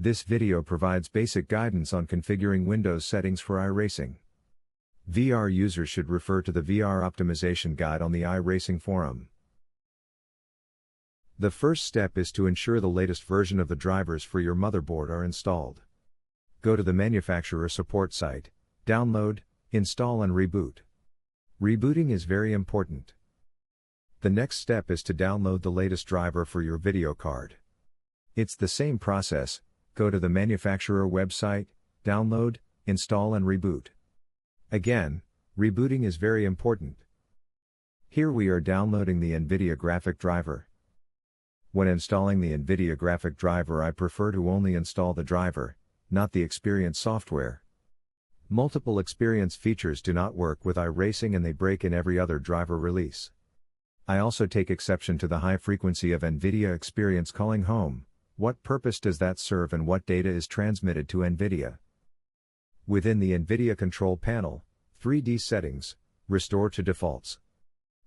This video provides basic guidance on configuring Windows settings for iRacing. VR users should refer to the VR optimization guide on the iRacing forum. The first step is to ensure the latest version of the drivers for your motherboard are installed. Go to the manufacturer support site, download, install and reboot. Rebooting is very important. The next step is to download the latest driver for your video card. It's the same process. Go to the manufacturer website, download, install and reboot. Again, rebooting is very important. Here we are downloading the NVidia graphic driver. When installing the NVidia graphic driver, I prefer to only install the driver, not the experience software. Multiple experience features do not work with iRacing and they break in every other driver release. I also take exception to the high frequency of NVIDIA experience calling home. What purpose does that serve and what data is transmitted to NVIDIA? Within the NVIDIA control panel, 3D settings, restore to defaults.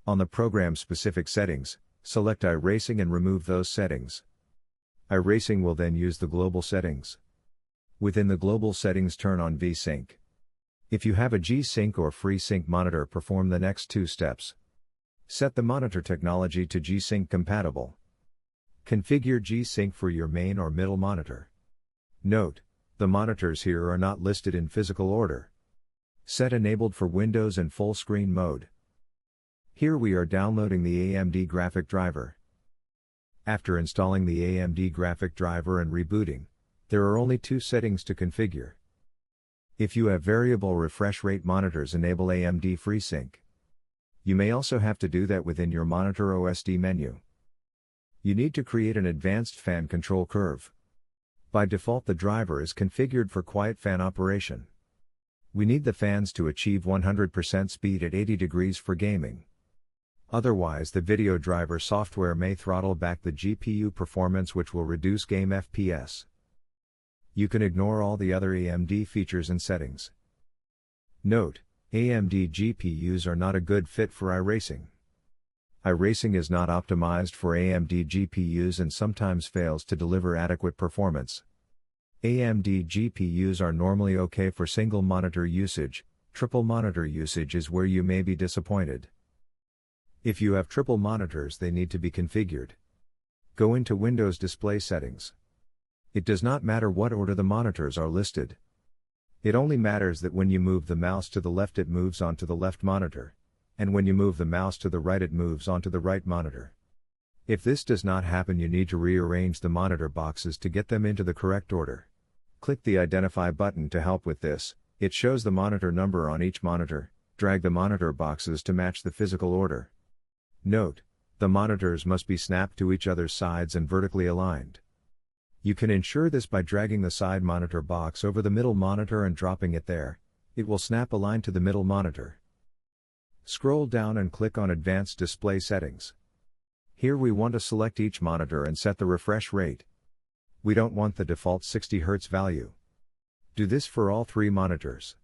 On the program-specific settings, select iRacing and remove those settings. iRacing will then use the global settings. Within the global settings, turn on G-Sync. If you have a G-Sync or FreeSync monitor, perform the next two steps. Set the monitor technology to G-Sync compatible. Configure G-Sync for your main or middle monitor. Note, the monitors here are not listed in physical order. Set enabled for Windows and full screen mode. Here we are downloading the AMD graphic driver. After installing the AMD graphic driver and rebooting, there are only two settings to configure. If you have variable refresh rate monitors, enable AMD FreeSync. You may also have to do that within your monitor OSD menu. You need to create an advanced fan control curve. By default, the driver is configured for quiet fan operation. We need the fans to achieve 100% speed at 80 degrees for gaming. Otherwise, the video driver software may throttle back the GPU performance, which will reduce game FPS. You can ignore all the other AMD features and settings. Note, AMD GPUs are not a good fit for iRacing. iRacing is not optimized for AMD GPUs and sometimes fails to deliver adequate performance. AMD GPUs are normally okay for single monitor usage. Triple monitor usage is where you may be disappointed. If you have triple monitors, they need to be configured. Go into Windows Display Settings. It does not matter what order the monitors are listed. It only matters that when you move the mouse to the left, it moves onto the left monitor, and when you move the mouse to the right, it moves onto the right monitor. If this does not happen, you need to rearrange the monitor boxes to get them into the correct order. Click the Identify button to help with this. It shows the monitor number on each monitor. Drag the monitor boxes to match the physical order. Note, the monitors must be snapped to each other's sides and vertically aligned. You can ensure this by dragging the side monitor box over the middle monitor and dropping it there. It will snap aligned to the middle monitor. Scroll down and click on Advanced Display Settings. Here we want to select each monitor and set the refresh rate. We don't want the default 60 Hz value. Do this for all three monitors.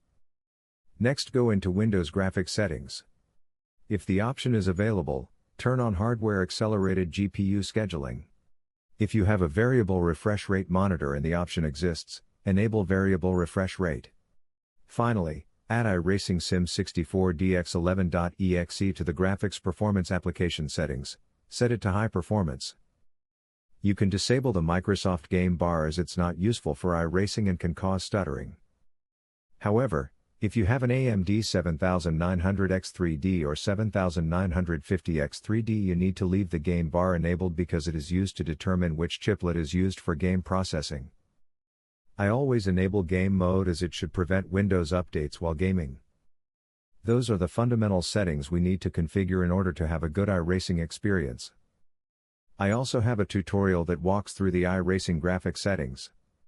Next, go into Windows Graphics Settings. If the option is available, turn on Hardware Accelerated GPU Scheduling. If you have a variable refresh rate monitor and the option exists, enable variable refresh rate. Finally, add iRacing Sim 64DX11.exe to the graphics performance application settings. Set it to high performance. You can disable the Microsoft Game Bar as it's not useful for iRacing and can cause stuttering. However, if you have an AMD 7900X3D or 7950X3D, you need to leave the game bar enabled because it is used to determine which chiplet is used for game processing. I always enable game mode as it should prevent Windows updates while gaming. Those are the fundamental settings we need to configure in order to have a good iRacing experience. I also have a tutorial that walks through the iRacing graphics settings.